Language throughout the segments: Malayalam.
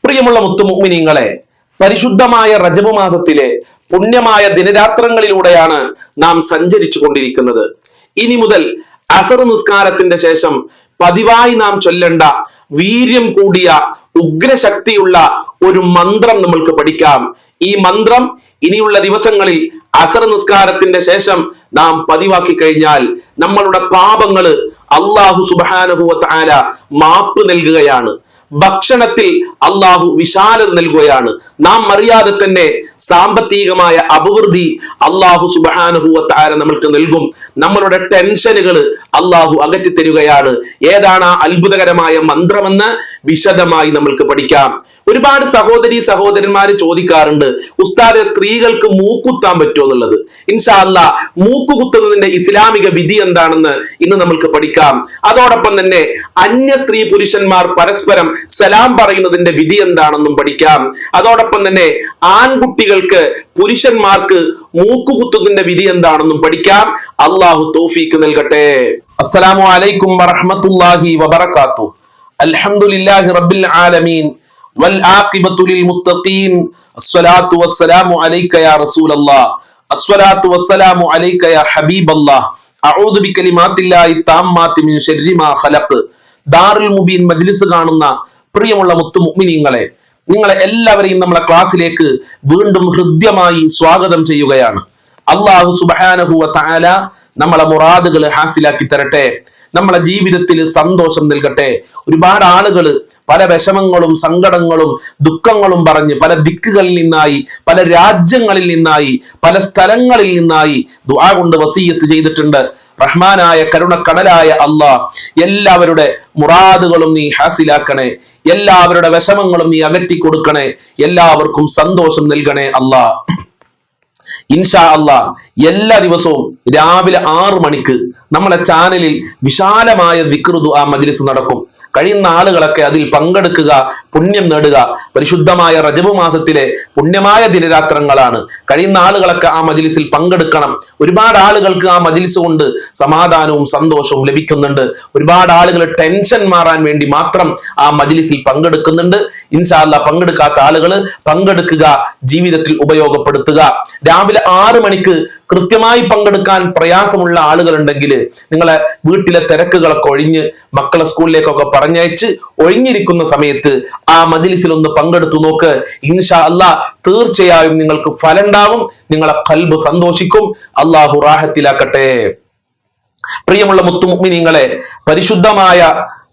പ്രിയമുള്ള മുത്തുമുഅ്മിനീങ്ങളെ, പരിശുദ്ധമായ റജബ് മാസത്തിലെ പുണ്യമായ ദിനരാത്രങ്ങളിലൂടെയാണ് നാം സഞ്ചരിച്ചു കൊണ്ടിരിക്കുന്നത്. ഇനി മുതൽ അസർ നിസ്കാരത്തിന്റെ ശേഷം പതിവായി നാം ചൊല്ലേണ്ട വീര്യം കൂടിയ ഉഗ്രശക്തിയുള്ള ഒരു മന്ത്രം നമ്മൾക്ക് പഠിക്കാം. ഈ മന്ത്രം ഇനിയുള്ള ദിവസങ്ങളിൽ അസർ നിസ്കാരത്തിന്റെ ശേഷം നാം പതിവാക്കി കഴിഞ്ഞാൽ നമ്മളുടെ പാപങ്ങള് അല്ലാഹു സുബ്ഹാനഹു വ തആല മാപ്പ് നൽകുകയാണ്. ഭക്ഷണത്തിൽ അള്ളാഹു വിശാലത നൽകുകയാണ്. നാം അറിയാതെ തന്നെ സാമ്പത്തികമായ അഭിവൃദ്ധി അള്ളാഹു സുബ്ഹാനഹു വ തആല നമ്മൾക്ക് നൽകും. നമ്മളുടെ ടെൻഷനുകൾ അള്ളാഹു അകറ്റിത്തരികയാണ്. ഏതാണ് ആ അത്ഭുതകരമായ മന്ത്രമെന്ന് വിശദമായി നമ്മൾക്ക് പഠിക്കാം. ഒരുപാട് സഹോദരന്മാര് ചോദിക്കാറുണ്ട്, ഉസ്താദെ, സ്ത്രീകൾക്ക് മൂക്കുത്താൻ പറ്റുമോ എന്നുള്ളത്. ഇൻഷാ അല്ലാ മൂക്ക് കുത്തുന്നതിന്റെ ഇസ്ലാമിക വിധി എന്താണെന്ന് ഇന്ന് നമ്മൾക്ക് പഠിക്കാം. അതോടൊപ്പം തന്നെ അന്യ സ്ത്രീ പുരുഷന്മാർ പരസ്പരം സലാം പറയുന്നതിന്റെ വിധി എന്താണെന്നും പഠിക്കാം. അതോടൊപ്പം തന്നെ ആൺകുട്ടികൾക്ക് പുരുഷന്മാർക്ക് മൂക്കുകുത്തുന്നതിന്റെ വിധി എന്താണെന്നും പഠിക്കാം. അള്ളാഹു തൗഫീഖ് നൽകട്ടെ. അസ്സലാമു അലൈക്കും വറഹ്മത്തുള്ളാഹി വബറകാതുഹു. അൽഹംദുലില്ലാഹി റബ്ബിൽ ആലമീൻ വൽ ആഖിബത്തു ലിൽ മുത്തഖീൻ. അസ്സലാത്തു വസ്സലാമു അലൈക യാ റസൂലല്ലാഹ്. അസ്സലാത്തു വസ്സലാമു അലൈക യാ ഹബീബല്ലാഹ്. അഊദു ബികലിമാത്തില്ലാഹി താമ്മാത്തി മിൻ ശർരി മാ ഖലഖ്. ദാറുൽ മുബീൻ മജ്ലിസ് കാണുന്ന പ്രിയമുള്ള മുത്തുമുഅ്മിനീങ്ങളെ, നിങ്ങളെ എല്ലാവരെയും നമ്മളെ ക്ലാസ്സിലേക്ക് വീണ്ടും ഹൃദ്യമായി സ്വാഗതം ചെയ്യുകയാണ്. അല്ലാഹു സുബ്ഹാനഹു വ തആല നമ്മളെ മുറാദുകൾ ഹാസിലാക്കി തരട്ടെ. നമ്മളെ ജീവിതത്തിൽ സന്തോഷം നൽകട്ടെ. ഒരുപാട് ആളുകൾ പല വിഷമങ്ങളും സങ്കടങ്ങളും ദുഃഖങ്ങളും പറഞ്ഞ് പല ദിക്കുകളിൽ നിന്നായി, പല രാജ്യങ്ങളിൽ നിന്നായി, പല സ്ഥലങ്ങളിൽ നിന്നായി ദുആ കൊണ്ട് വസിയ്യത്ത് ചെയ്തിട്ടുണ്ട്. റഹ്മാനായ കരുണക്കടലായ അല്ലാഹ് എല്ലാവരുടെ മുറാദുകളും നീ ഹാസിലാക്കണേ. എല്ലാവരുടെ വിഷമങ്ങളും നീ അകറ്റി കൊടുക്കണേ. എല്ലാവർക്കും സന്തോഷം നൽകണേ അല്ലാഹ്. ഇൻഷാ അല്ലാഹ് എല്ലാ ദിവസവും രാവിലെ 6 മണിക്ക് നമ്മളെ ചാനലിൽ വിശാലമായ ദിക്ർ ദുആ മജ്ലിസ് നടക്കും. കഴിയുന്ന ആളുകളൊക്കെ അതിൽ പങ്കെടുക്കുക, പുണ്യം നേടുക. പരിശുദ്ധമായ റജബ് മാസത്തിലെ പുണ്യമായ ദിനരാത്രങ്ങളാണ്. കഴിയുന്ന ആളുകളൊക്കെ ആ മജ്ലിസിൽ പങ്കെടുക്കണം. ഒരുപാട് ആളുകൾക്ക് ആ മജ്ലിസ് കൊണ്ട് സമാധാനവും സന്തോഷവും ലഭിക്കുന്നുണ്ട്. ഒരുപാട് ആളുകൾ ടെൻഷൻ മാറാൻ വേണ്ടി മാത്രം ആ മജ്ലിസിൽ പങ്കെടുക്കുന്നുണ്ട്. ഇൻഷാ അല്ലാഹ് പങ്കെടുക്കാത്ത ആളുകൾ പങ്കെടുക്കുക, ജീവിതത്തിൽ ഉപയോഗപ്പെടുത്തുക. രാവിലെ 6 മണിക്ക് കൃത്യമായി പങ്കെടുക്കാൻ പ്രയാസമുള്ള ആളുകൾ ഉണ്ടെങ്കിൽ നിങ്ങളെ വീട്ടിലെ തിരക്കുകളൊക്കെ ഒഴിഞ്ഞ് മക്കളെ സ്കൂളിലേക്കൊക്കെ പറഞ്ഞയച്ച് ഒഴിഞ്ഞിരിക്കുന്ന സമയത്ത് ആ മജ്ലിസിൽ ഒന്ന് പങ്കെടുത്തു നോക്ക്. ഇൻഷാ അല്ലാഹ് തീർച്ചയായും നിങ്ങൾക്ക് ഫലം ഉണ്ടാവും. നിങ്ങളെ ഖൽബ് സന്തോഷിക്കും. അല്ലാഹു റാഹത്തിലാക്കട്ടെ. പ്രിയമുള്ള മുത്തുമുഅ്മിനീങ്ങളെ, പരിശുദ്ധമായ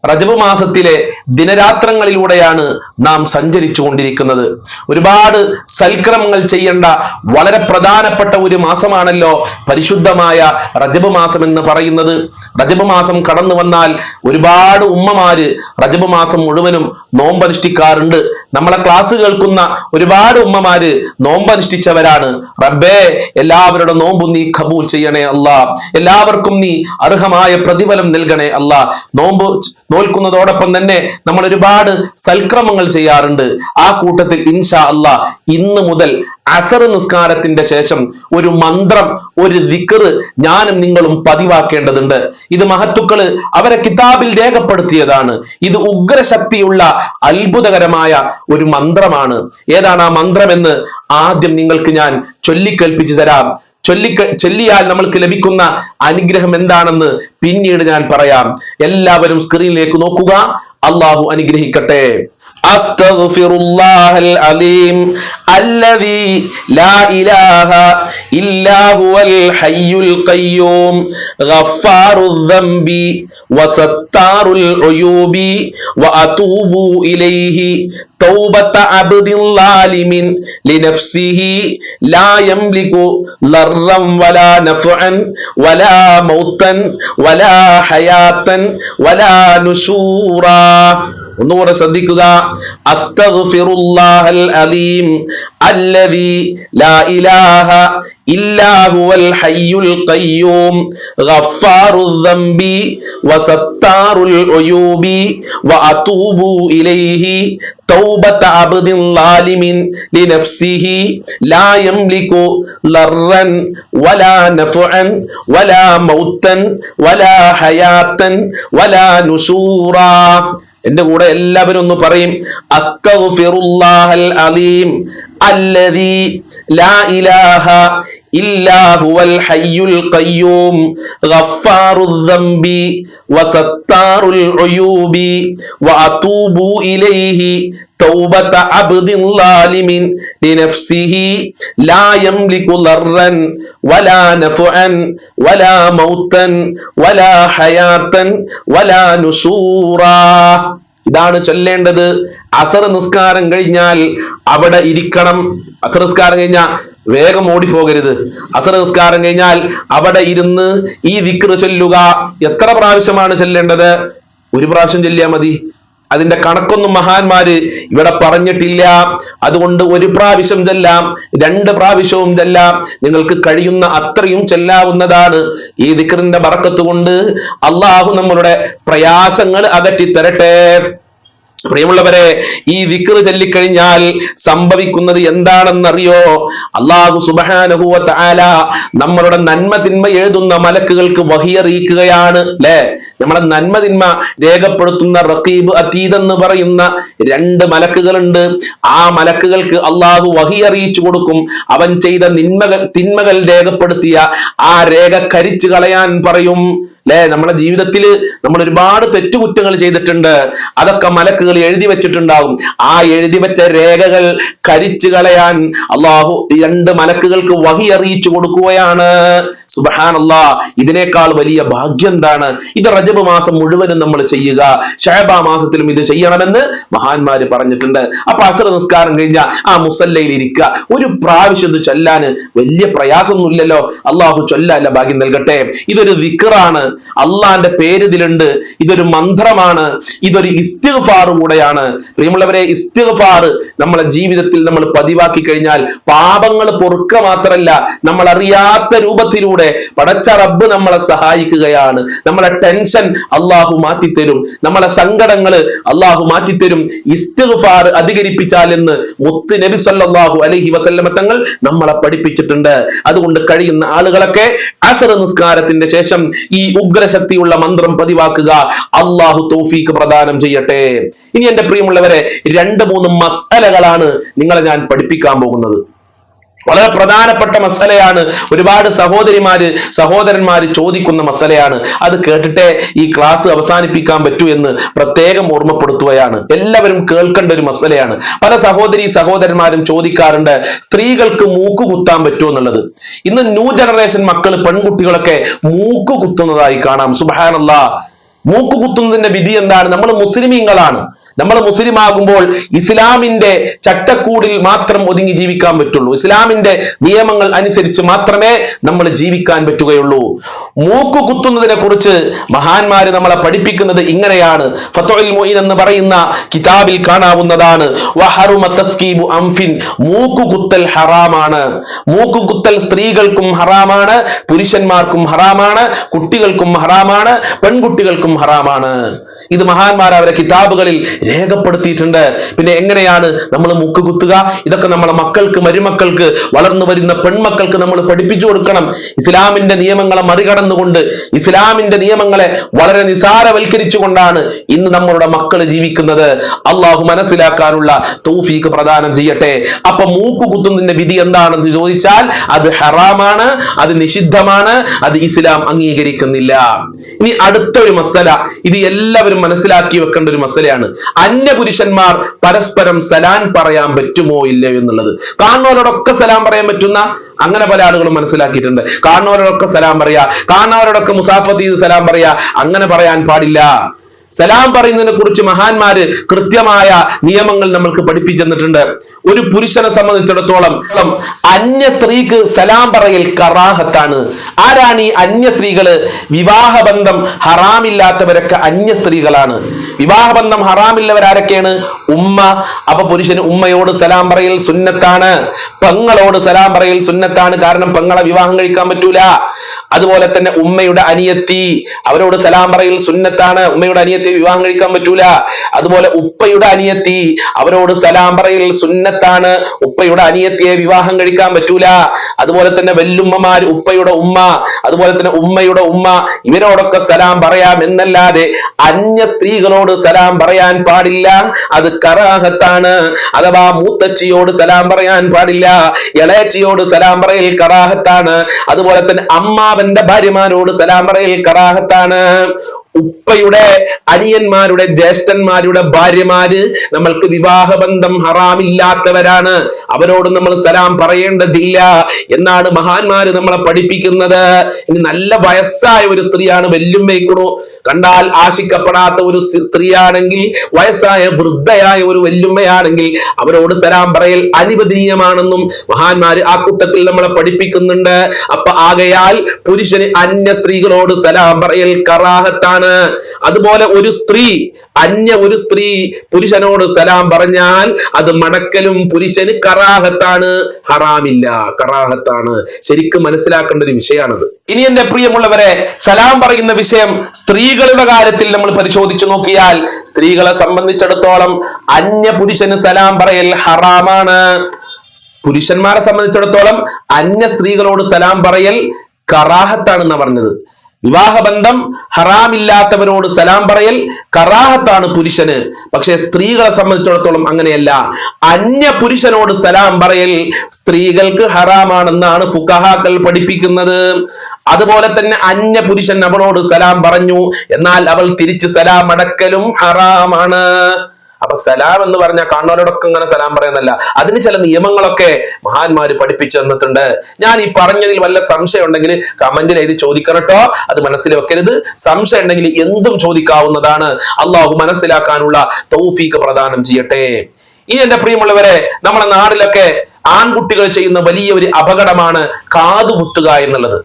റജബ് മാസത്തിലെ ദിനരാത്രങ്ങളിലൂടെയാണ് നാം സഞ്ചരിച്ചു കൊണ്ടിരിക്കുന്നത്. ഒരുപാട് സൽക്രമങ്ങൾ ചെയ്യേണ്ട വളരെ പ്രധാനപ്പെട്ട ഒരു മാസമാണല്ലോ പരിശുദ്ധമായ റജബ് മാസം എന്ന് പറയുന്നത്. റജബ് മാസം കടന്നു വന്നാൽ ഒരുപാട് ഉമ്മമാര് റജബ് മാസം മുഴുവനും നോമ്പനുഷ്ഠിക്കാറുണ്ട്. നമ്മളെ ക്ലാസ് കേൾക്കുന്ന ഒരുപാട് ഉമ്മമാര് നോമ്പനുഷ്ഠിച്ചവരാണ്. റബ്ബേ, എല്ലാവരുടെ നോമ്പും നീ ഖബൂൽ ചെയ്യണേ അല്ലാഹ്. എല്ലാവർക്കും നീ അർഹമായ പ്രതിഫലം നൽകണേ അല്ലാഹ്. നോമ്പ് നോൽക്കുന്നതോടൊപ്പം തന്നെ നമ്മൾ ഒരുപാട് സൽക്രമങ്ങൾ ചെയ്യാറുണ്ട്. ആ കൂട്ടത്തിൽ ഇൻഷാ അല്ലാഹ് ഇന്ന് മുതൽ അസർ നിസ്കാരത്തിന്റെ ശേഷം ഒരു മന്ത്രം, ഒരു ദിക്ർ ഞാനും നിങ്ങളും പതിവാക്കേണ്ടതുണ്ട്. ഇത് മഹത്തുക്കള് അവരെ കിതാബിൽ രേഖപ്പെടുത്തിയതാണ്. ഇത് ഉഗ്രശക്തിയുള്ള അത്ഭുതകരമായ ഒരു മന്ത്രമാണ്. ഏതാണ് ആ മന്ത്രമെന്ന് ആദ്യം നിങ്ങൾക്ക് ഞാൻ ചൊല്ലിക്കേൽപ്പിച്ചു തരാം. ചൊല്ലിയാൽ നമ്മൾക്ക് ലഭിക്കുന്ന അനുഗ്രഹം എന്താണെന്ന് പിന്നീട് ഞാൻ പറയാം. എല്ലാവരും സ്ക്രീനിലേക്ക് നോക്കുക. അല്ലാഹു അനുഗ്രഹിക്കട്ടെ. അസ്തഗ്ഫിറുല്ലാഹൽ അലീം അല്ലദീ ലാ ഇലാഹ ഇല്ലാ ഹുവൽ ഹയ്യുൽ ഖയ്യൂം ഗഫാറുൽ ദംബി വസത്താറുൽ ഉയൂബി വഅതൂബു ഇലൈഹി തൗബത അബ്ദിൻ ളാലിമിൻ ലിനഫ്സിഹി ലാ യംലികു ലർറൻ വലാ നഫ്അൻ വലാ മൗതൻ വലാ ഹയാതൻ വലാ നുശൂറാ. ഒന്നുകൂടെ ശ്രദ്ധിക്കുക. അസ്തഗ്ഫിറുല്ലാഹൽ അലീം അല്ലദീ ലാ ഇലാഹ ഇല്ലാ ഹുവൽ ഹയ്യുൽ ഖയ്യൂം ഗഫാറുൽ ദംബി വസത്താറുൽ ഉയൂബി വഅതൂബു ഇലൈഹി തൗബത അബ്ദിൻ ളാലിമിൻ ലിനഫ്സിഹി ലാ യംലികു ലർറൻ വലാ നഫ്അൻ വലാ മൗതൻ വലാ ഹയാതൻ വലാ നുശൂറാ. എന്റെ കൂടെ എല്ലാവരും ഒന്ന് പറയും, അസ്തഗ്ഫിറുല്ലാഹൽ അലീം അല്ലദീ ലാ ഇലാഹ ഇല്ലാ ഹുവൽ ഹയ്യുൽ ഖയ്യൂം ഗഫാറുദ് ദംബി വസത്താറുൽ ഉയൂബി വഅതൂബു ഇലൈഹി തൗബത അബ്ദിൻ ളാലിമിൻ ലിനഫ്സിഹി ലാ യംലികു ദർറൻ വലാ നഫ്അൻ വലാ മൗതൻ വലാ ഹയാതൻ വലാ നുശൂറാ. ഇതാണ് ചൊല്ലേണ്ടത്. അസർ നിസ്കാരം കഴിഞ്ഞാൽ അവിടെ ഇരിക്കണം. അസർ നിസ്കാരം കഴിഞ്ഞാൽ വേഗം ഓടിപ്പോകരുത്. അസർ നിസ്കാരം കഴിഞ്ഞാൽ അവിടെ ഇരുന്ന് ഈ ദിക്ർ ചൊല്ലുക. എത്ര പ്രാവശ്യമാണ് ചൊല്ലേണ്ടത്? ഒരു പ്രാവശ്യം ചൊല്ലിയാൽ മതി. അതിന്റെ കണക്കൊന്നും മഹാന്മാര് ഇവിടെ പറഞ്ഞിട്ടില്ല. അതുകൊണ്ട് ഒരു പ്രാവശ്യം ചെല്ലാം, 2 പ്രാവശ്യവും ചെല്ലാം. നിങ്ങൾക്ക് കഴിയുന്ന അത്രയും ചെല്ലാവുന്നതാണ്. ഈ ദിക്റിന്റെ ബറക്കത്ത് കൊണ്ട് അള്ളാഹു നമ്മളുടെ പ്രയാസങ്ങൾ അകറ്റി തരട്ടെ. പ്രിയമുള്ളവരെ, ഈ ദിക്ർ ചൊല്ലിക്കഴിഞ്ഞാൽ സംഭവിക്കുന്നത് എന്താണെന്നറിയോ? അല്ലാഹു സുബ്ഹാനഹു വ തആല നമ്മളുടെ നന്മ തിന്മ എഴുതുന്ന മലക്കുകൾക്ക് വഹി അറിയിക്കുകയാണ്. അല്ലെ, നമ്മളെ നന്മ തിന്മ രേഖപ്പെടുത്തുന്ന റഖീബ് അതീദ് എന്ന് പറയുന്ന 2 മലക്കുകളുണ്ട്. ആ മലക്കുകൾക്ക് അള്ളാഹു വഹി അറിയിച്ചു കൊടുക്കും. അവൻ ചെയ്ത തിന്മകൾ രേഖപ്പെടുത്തിയ ആ രേഖ കരിച്ചു കളയാൻ പറയും. അല്ലെ, നമ്മുടെ ജീവിതത്തിൽ നമ്മൾ ഒരുപാട് തെറ്റുകുറ്റങ്ങൾ ചെയ്തിട്ടുണ്ട്. അതൊക്കെ മലക്കുകൾ എഴുതി വെച്ചിട്ടുണ്ടാവും. ആ എഴുതി വെച്ച രേഖകൾ കരിച്ചു കളയാൻ അള്ളാഹു 2 മലക്കുകൾക്ക് വഹി അറിയിച്ചു കൊടുക്കുകയാണ്. സുബ്ഹാനല്ലാഹ്, ഇതിനേക്കാൾ വലിയ ഭാഗ്യം എന്താണ്? ഇത് റജബ് മാസം മുഴുവനും നമ്മൾ ചെയ്യുക. ശഅബാ മാസത്തിലും ഇത് ചെയ്യണമെന്ന് മഹാന്മാര് പറഞ്ഞിട്ടുണ്ട്. അപ്പൊ അസ്ർ നിസ്കാരം കഴിഞ്ഞാൽ ആ മുസല്ലയിൽ ഇരിക്കുക. ഒരു പ്രാവശ്യം ഇത് ചൊല്ലാന് വലിയ പ്രയാസമൊന്നുമില്ലല്ലോ. അള്ളാഹു ചൊല്ലാല്ല ഭാഗ്യം നൽകട്ടെ. ഇതൊരു ദിക്റാണ്. അള്ളാന്റെ പേര് ഇതിലുണ്ട്. ഇതൊരു മന്ത്രമാണ്. ഇതൊരു ഇസ്തിഗ്ഫാർ കൂടെയാണ്. പ്രിയമുള്ളവരെ, ഇസ്തിഗ്ഫാർ നമ്മളെ ജീവിതത്തിൽ നമ്മൾ പതിവാക്കി കഴിഞ്ഞാൽ പാപങ്ങൾ പൊറുക്ക മാത്രമല്ല, നമ്മൾ അറിയാത്ത രൂപത്തിലൂടെ പടച്ച റബ്ബ് നമ്മളെ സഹായിക്കുകയാണ്. നമ്മളെ ടെൻഷൻ അള്ളാഹു മാറ്റിത്തരും. നമ്മളെ സങ്കടങ്ങൾ അള്ളാഹു മാറ്റിത്തരും. ഇസ്തിഗ്ഫാർ അധികരിപ്പിച്ചാൽ എന്ന് മുത്ത് നബി സല്ലല്ലാഹു അലൈഹി വസല്ലമ തങ്ങൾ നമ്മളെ പഠിപ്പിച്ചിട്ടുണ്ട്. അതുകൊണ്ട് കഴിയുന്ന ആളുകളൊക്കെ അസ്ർ നിസ്കാരത്തിന്റെ ശേഷം ഈ ഉഗ്രശക്തിയുള്ള മന്ത്രം പതിവാക്കുക. അള്ളാഹു തൗഫീഖ് പ്രദാനം ചെയ്യട്ടെ. ഇനി എന്റെ പ്രിയമുള്ളവരെ, 2-3 മസ്അലകളാണ് നിങ്ങളെ ഞാൻ പഠിപ്പിക്കാൻ പോകുന്നത്. വളരെ പ്രധാനപ്പെട്ട മസലയാണ്. ഒരുപാട് സഹോദരന്മാര് ചോദിക്കുന്ന മസലയാണ്. അത് കേട്ടിട്ടേ ഈ ക്ലാസ് അവസാനിപ്പിക്കാൻ പറ്റൂ എന്ന് പ്രത്യേകം ഓർമ്മപ്പെടുത്തുകയാണ്. എല്ലാവരും കേൾക്കേണ്ട ഒരു മസലയാണ്. പല സഹോദരന്മാരും ചോദിക്കാറുണ്ട്, സ്ത്രീകൾക്ക് മൂക്ക് കുത്താൻ പറ്റുമോ എന്നുള്ളത്. ഇന്ന് ന്യൂ ജനറേഷൻ മക്കൾ, പെൺകുട്ടികളൊക്കെ മൂക്ക് കുത്തുന്നതായി കാണാം. സുബ്ഹാനല്ലാഹ്, മൂക്ക് കുത്തുന്നതിന്റെ വിധി എന്താണ്? നമ്മൾ മുസ്ലിമീങ്ങളാണ്. നമ്മൾ മുസ്ലിം ആകുമ്പോൾ ഇസ്ലാമിന്റെ ചട്ടക്കൂടിൽ മാത്രം ഒതുങ്ങി ജീവിക്കാൻ പറ്റുള്ളൂ. ഇസ്ലാമിന്റെ നിയമങ്ങൾ അനുസരിച്ച് മാത്രമേ നമ്മൾ ജീവിക്കാൻ പറ്റുകയുള്ളൂ. മൂക്ക് കുത്തുന്നതിനെ കുറിച്ച് മഹാന്മാര് നമ്മളെ പഠിപ്പിക്കുന്നത് ഇങ്ങനെയാണ്. ഫത്ഹുൽ മുഈൻ എന്ന് പറയുന്ന കിതാബിൽ കാണാവുന്നതാണ്. വഹറുമ തസ്കീബു അംഫിൻ, മൂക്കുകുത്തൽ ഹറാമാണ്. മൂക്കുകുത്തൽ സ്ത്രീകൾക്കും ഹറാമാണ്, പുരുഷന്മാർക്കും ഹറാമാണ്, കുട്ടികൾക്കും ഹറാമാണ്, പെൺകുട്ടികൾക്കും ഹറാമാണ്. ഇത് മഹാന്മാർ അവരെ കിതാബുകളിൽ രേഖപ്പെടുത്തിയിട്ടുണ്ട്. പിന്നെ എങ്ങനെയാണ് നമ്മൾ മൂക്ക് കുത്തുക? ഇതൊക്കെ നമ്മളെ മക്കൾക്ക്, മരുമക്കൾക്ക്, വളർന്നു വരുന്ന പെൺമക്കൾക്ക് നമ്മൾ പഠിപ്പിച്ചു കൊടുക്കണം. ഇസ്ലാമിന്റെ നിയമങ്ങളെ മറികടന്നുകൊണ്ട്, ഇസ്ലാമിന്റെ നിയമങ്ങളെ വളരെ നിസാരവൽക്കരിച്ചുകൊണ്ടാണ് ഇന്ന് നമ്മളുടെ മക്കൾ ജീവിക്കുന്നത്. അള്ളാഹു മനസ്സിലാക്കാനുള്ള തൗഫീഖ് പ്രദാനം ചെയ്യട്ടെ. അപ്പൊ മൂക്ക് കുത്തുന്നതിന്റെ വിധി എന്താണെന്ന് ചോദിച്ചാൽ അത് ഹറാമാണ്, അത് നിഷിദ്ധമാണ്, അത് ഇസ്ലാം അംഗീകരിക്കുന്നില്ല. ഇനി അടുത്ത ഒരു മസല, ഇത് എല്ലാവരും മനസ്സിലാക്കി വെക്കേണ്ട ഒരു മസലയാണ്. അന്യപുരുഷന്മാർ പരസ്പരം സലാം പറയാൻ പറ്റുമോ ഇല്ലയോ എന്നുള്ളത്. കാണുന്നവരോടൊക്കെ സലാം പറയാൻ പറ്റുന്ന അങ്ങനെ പല ആളുകളും മനസ്സിലാക്കിയിട്ടുണ്ട്. കാണുന്നവരോടൊക്കെ സലാം പറയാ, കാണുന്നവരോടൊക്കെ മുസാഫത്ത് ചെയ്ത് സലാം പറയാ, അങ്ങനെ പറയാൻ പാടില്ല. സലാം പറയുന്നതിനെ കുറിച്ച് മഹാന്മാര് കൃത്യമായ നിയമങ്ങൾ നമ്മൾക്ക് പഠിപ്പിച്ചു തന്നിട്ടുണ്ട്. ഒരു പുരുഷനെ സംബന്ധിച്ചിടത്തോളം അന്യ സ്ത്രീക്ക് സലാം പറയൽ കറാഹത്താണ്. ആരാണ് ഈ അന്യ സ്ത്രീകള്? വിവാഹബന്ധം ഹറാമില്ലാത്തവരൊക്കെ അന്യ സ്ത്രീകളാണ്. വിവാഹബന്ധം ഹറാമില്ലവരാരൊക്കെയാണ്? ഉമ്മ. അപ്പൊ പുരുഷന് ഉമ്മയോട് സലാം പറയൽ സുന്നത്താണ്. പെങ്ങളോട് സലാം പറയൽ സുന്നത്താണ്. കാരണം പെങ്ങളെ വിവാഹം കഴിക്കാൻ പറ്റൂല. അതുപോലെ തന്നെ ഉമ്മയുടെ അനിയത്തി, അവരോട് സലാം പറയൽ സുന്നത്താണ്. ഉമ്മയുടെ അനിയത്തി വിവാഹം കഴിക്കാൻ പറ്റൂല. അതുപോലെ ഉപ്പയുടെ അനിയത്തി, അവരോട് സലാം പറയൽ സുന്നത്താണ്. ഉപ്പയുടെ അനിയത്തിയെ വിവാഹം കഴിക്കാൻ പറ്റൂല. അതുപോലെ തന്നെ വല്യുമ്മമാര്, ഉപ്പയുടെ ഉമ്മ, അതുപോലെ തന്നെ ഉമ്മയുടെ ഉമ്മ, ഇവരോടൊക്കെ സലാം പറയാം എന്നല്ലാതെ അന്യ സ്ത്രീകളോട് സലാം പറയാൻ പാടില്ല. അത് കറാഹത്താണ്. അഥവാ മൂത്തച്ചിയോട് സലാം പറയാൻ പാടില്ല, ഇളയച്ചിയോട് സലാം പറയൽ കറാഹത്താണ്. അതുപോലെ തന്നെ അമ്മാവന്റെ ഭാര്യമാരോട് സലാം പറയൽ കറാഹത്താണ്. ഉപ്പയുടെ അനിയന്മാരുടെ ജ്യേഷ്ഠന്മാരുടെ ഭാര്യമാര് നമ്മൾക്ക് വിവാഹബന്ധം ഹറാമില്ലാത്തവരാണ്, അവരോട് നമ്മൾ സലാം പറയേണ്ടതില്ല എന്നാണ് മഹാന്മാര് നമ്മളെ പഠിപ്പിക്കുന്നത്. ഇനി നല്ല വയസ്സായ ഒരു സ്ത്രീയാണ്, വല്യുമ്മയ്ക്കണോ കണ്ടാൽ ആശിക്കപ്പെടാത്ത ഒരു സ്ത്രീയാണെങ്കിൽ, വയസ്സായ വൃദ്ധയായ ഒരു വല്യുമ്മയാണെങ്കിൽ അവരോട് സലാം പറയൽ അനുവദനീയമാണെന്നും മഹാന്മാര് ആ കൂട്ടത്തിൽ നമ്മളെ പഠിപ്പിക്കുന്നുണ്ട്. അപ്പൊ ആകയാൽ പുരുഷന് അന്യ സ്ത്രീകളോട് സലാം പറയൽ കറാഹത്താണ്. അതുപോലെ ഒരു സ്ത്രീ പുരുഷനോട് സലാം പറഞ്ഞാൽ അത് മടക്കലും പുരുഷന് കറാഹത്താണ്, ഹറാമില്ല, കറാഹത്താണ്. ശരിക്കും മനസ്സിലാക്കേണ്ട ഒരു വിഷയമാണത്. ഇനി എന്റെ പ്രിയമുള്ളവരെ, സലാം പറയുന്ന വിഷയം സ്ത്രീകളുടെ കാര്യത്തിൽ നമ്മൾ പരിശോധിച്ചു നോക്കിയാൽ സ്ത്രീകളെ സംബന്ധിച്ചിടത്തോളം അന്യ പുരുഷന് സലാം പറയൽ ഹറാമാണ്. പുരുഷന്മാരെ സംബന്ധിച്ചിടത്തോളം അന്യ സ്ത്രീകളോട് സലാം പറയൽ കറാഹത്താണെന്നാ പറഞ്ഞത്. വിവാഹബന്ധം ഹറാമില്ലാത്തവരോട് സലാം പറയൽ കറാഹത്താണ് പുരുഷന്. പക്ഷെ സ്ത്രീകളെ സംബന്ധിച്ചിടത്തോളം അങ്ങനെയല്ല. അന്യ പുരുഷനോട് സലാം പറയൽ സ്ത്രീകൾക്ക് ഹറാമാണെന്നാണ് ഫുഖഹാക്കൾ പഠിപ്പിക്കുന്നത്. അതുപോലെ തന്നെ അന്യ പുരുഷൻ അവളോട് സലാം പറഞ്ഞു, എന്നാൽ അവൾ തിരിച്ച് സലാം അടക്കലും ഹറാമാണ്. അപ്പൊ സലാം എന്ന് പറഞ്ഞാൽ കാണുന്നവരോടൊക്കെ ഇങ്ങനെ സലാം പറയുന്നല്ല, അതിന് ചില നിയമങ്ങളൊക്കെ മഹാന്മാര് പഠിപ്പിച്ചു തന്നിട്ടുണ്ട്. ഞാൻ ഈ പറഞ്ഞതിൽ വല്ല സംശയം ഉണ്ടെങ്കിൽ കമന്റിൽ എഴുതി ചോദിക്കണം കേട്ടോ, അത് മനസ്സിൽ വെക്കരുത്. സംശയം ഉണ്ടെങ്കിൽ എന്തും ചോദിക്കാവുന്നതാണ്. അള്ളാഹു മനസ്സിലാക്കാനുള്ള തൗഫീഖ് പ്രദാനം ചെയ്യട്ടെ. ഇനി എന്റെ പ്രിയമുള്ളവരെ, നമ്മുടെ നാട്ടിലൊക്കെ ആൺകുട്ടികൾ ചെയ്യുന്ന വലിയ ഒരു അപകടമാണ് കാതുകുത്തുക എന്നുള്ളത്.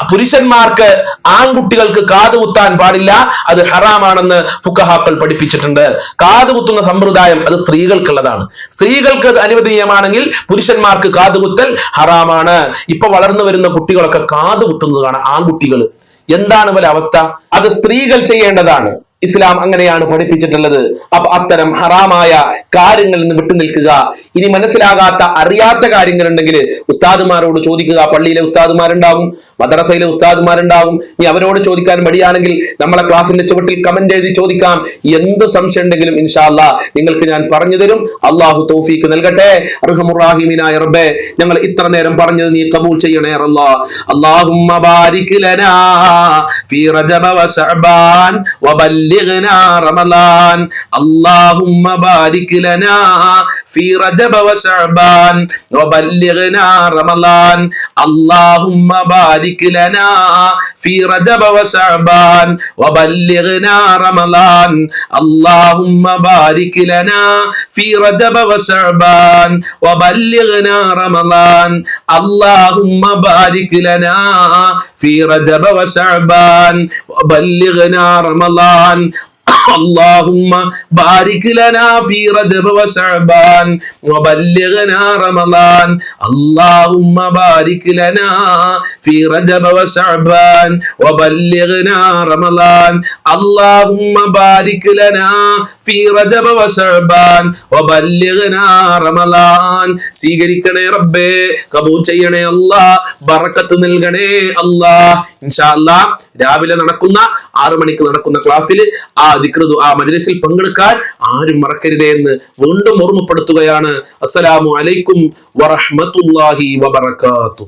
പുരുഷന്മാർക്ക് ആൺകുട്ടികൾക്ക് കാതുകുത്താൻ പാടില്ല, അത് ഹറാമാണെന്ന് ഫുഖഹാക്കൾ പഠിപ്പിച്ചിട്ടുണ്ട്. കാതുകുത്തുന്ന സമ്പ്രദായം അത് സ്ത്രീകൾക്കുള്ളതാണ്. സ്ത്രീകൾക്ക് അത് അനുവദനീയമാണെങ്കിൽ പുരുഷന്മാർക്ക് കാതുകുത്തൽ ഹറാമാണ്. ഇപ്പൊ വളർന്നു വരുന്ന കുട്ടികളൊക്കെ കാതുകുത്തുന്നത് കാണാം, ആൺകുട്ടികൾ. എന്താണ് പോലെ അവസ്ഥ? അത് സ്ത്രീകൾ ചെയ്യേണ്ടതാണ്. ഇസ്ലാം അങ്ങനെയാണ് പഠിപ്പിച്ചിട്ടുള്ളത്. അപ്പൊ അത്തരം ഹറാമായ കാര്യങ്ങളിൽ നിന്ന് വിട്ടുനിൽക്കുക. ഇനി മനസ്സിലാകാത്ത അറിയാത്ത കാര്യങ്ങൾ ഉണ്ടെങ്കിൽ ഉസ്താദുമാരോട് ചോദിക്കുക. പള്ളിയിലെ ഉസ്താദുമാരുണ്ടാകും, മദ്രസയിലെ ഉസ്താദുമാരുണ്ടാകും. ഇനി അവരോട് ചോദിക്കാൻ മടിയാണെങ്കിൽ നമ്മളെ ക്ലാസിന്റെ ചുവട്ടിൽ കമന്റ് എഴുതി ചോദിക്കാം. എന്ത് സംശയം ഉണ്ടെങ്കിലും ഇൻഷാ അല്ലാഹ് നിങ്ങൾക്ക് ഞാൻ പറഞ്ഞു തരും. അള്ളാഹു തൗഫീഖ് നൽകട്ടെ. അർഹമുർ റഹീമിനായ റബ്ബേ, ഞങ്ങൾ ഇത്ര നേരം പറഞ്ഞത് നീ ഖബൂൽ ചെയ്യണേ അല്ലാഹ്. അല്ലാഹുമ്മ ബാരിക് ലനാ ഫീ റജബ വ ശഅബാൻ വബല്ലിഗ്നാ റമളാൻ. അല്ലാഹുമ്മ ബാരിക് ലനാ ഫീ റജബ വ ശഅബാൻ വബല്ലിഗ്നാ റമളാൻ. അല്ലാഹുമ്മ ബാരിക് ലനാ ഫീ റജബ വ ശഅബാൻ വബല്ലിഗ്നാ റമളാൻ. അല്ലാഹുമ്മ ബാരിക് ലനാ ഫീ റജബ വ ശഅബാൻ വബല്ലിഗ്നാ റമളാൻ. അല്ലാഹുമ്മ ബാരിക് ലനാ ഫീ റജബ വ ശഅബാൻ വബല്ലിഗ്നാ റമളാൻ. اللهم بارك لنا في رجب وشعبان وبلغنا رمضان. اللهم بارك لنا في رجب وشعبان وبلغنا رمضان. اللهم بارك لنا في رجب وشعبان وبلغنا رمضان. സ്വീകരിക്കണേ റബ്ബേ, കബൂൽ ചെയ്യണേ അല്ലാഹ്, ബറക്കത്ത് നൽകണേ അല്ലാഹ്. ഇൻഷാ അല്ലാഹ് രാവിലെ നടക്കുന്ന 6 മണിക്ക് നടക്കുന്ന ക്ലാസ്സിൽ ആ മജ്‌ലിസിൽ പങ്കെടുക്കാൻ ആരും മറക്കരുതേ എന്ന് വീണ്ടും ഓർമ്മപ്പെടുത്തുകയാണ്. അസ്സലാമു അലൈക്കും വറഹ്മത്തുള്ളാഹി വബറകാതുഹു.